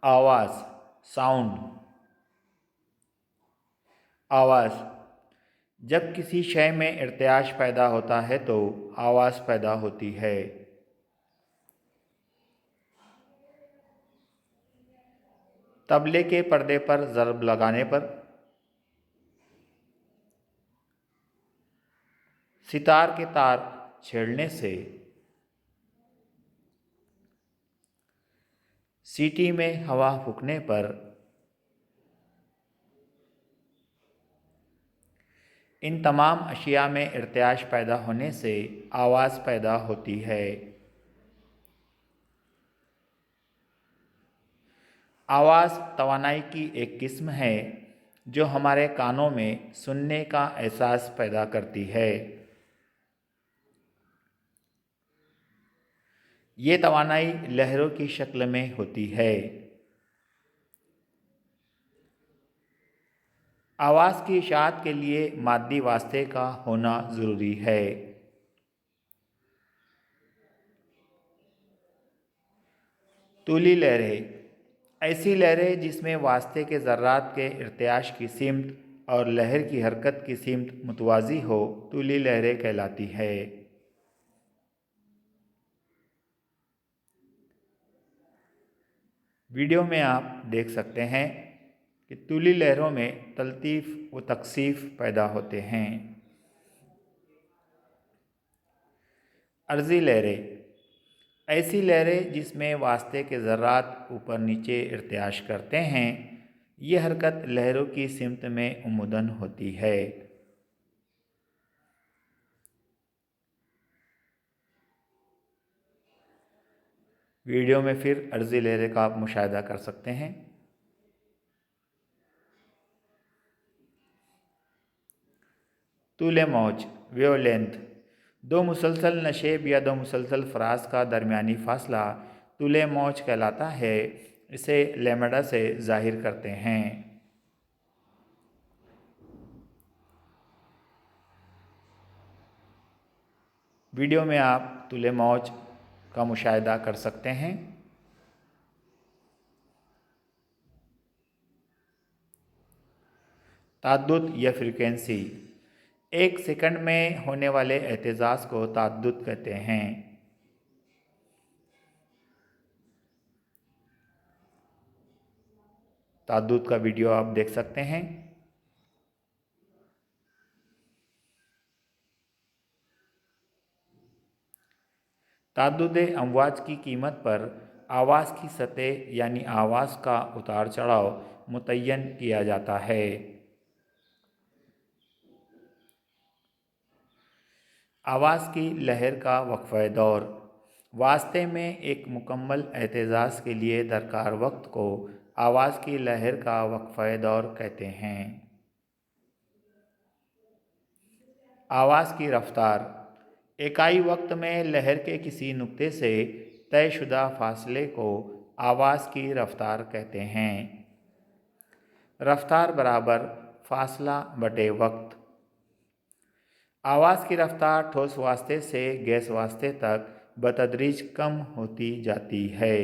आवाज़, साउंड। आवाज़। जब किसी शय में इर्त्याश पैदा होता है तो आवाज़ पैदा होती है। तबले के पर्दे पर ज़रब लगाने पर, सितार के तार छेड़ने से, सीटी में हवा फूंकने पर, इन तमाम अशिया में इर्त्याश पैदा होने से आवाज़ पैदा होती है। आवाज़ तवानाई की एक किस्म है जो हमारे कानों में सुनने का एहसास पैदा करती है। ये तवानाई लहरों की शक्ल में होती है। आवाज़ की इशाअत के लिए मादी वास्ते का होना ज़रूरी है। तूली लहरें। ऐसी लहरें जिसमें वास्ते के ज़र्रात के इर्त्याश की सिमत और लहर की हरकत की सिमत मुतवाज़ी हो, तूली लहरें कहलाती है। वीडियो में आप देख सकते हैं कि तूली लहरों में तलतीफ़ व तकसीफ़ पैदा होते हैं। अर्ज़ी लहरें। ऐसी लहरें जिसमें वास्ते के ज़र्रात ऊपर नीचे इर्त्याश करते हैं, ये हरकत लहरों की सिमत में उम्मुदन होती है। वीडियो में फिर अर्ज़ी लहरें का आप मुशाहिदा कर सकते हैं। तूल मौज, वेवलेंथ। दो मुसलसल नशेब या दो मुसलसल फ़राज का दरमियानी फ़ासला तूल मौज कहलाता है। इसे लैम्डा से ज़ाहिर करते हैं। वीडियो में आप तूल मौज का मुशाहिदा कर सकते हैं। ताद्दुद या फ्रीक्वेंसी। एक सेकंड में होने वाले एहतजाज को ताद्दुद कहते हैं। ताद्दुद का वीडियो आप देख सकते हैं। ताद्दुद अमवाज की कीमत पर आवाज़ की सतह यानी आवाज़ का उतार चढ़ाव मुतय्यन किया जाता है। आवाज़ की लहर का वक्फ़ा दौर। वास्ते में एक मुकम्मल एहतजाज के लिए दरकार वक्त को आवाज़ की लहर का वक्फ़ा दौर कहते हैं। आवाज़ की रफ्तार। इकाई वक्त में लहर के किसी नुक्ते से तयशुदा फासले को आवाज़ की रफ्तार कहते हैं। रफ्तार बराबर फासला बटे वक्त। आवाज़ की रफ्तार ठोस वास्ते से गैस वास्ते तक बतदरीज कम होती जाती है।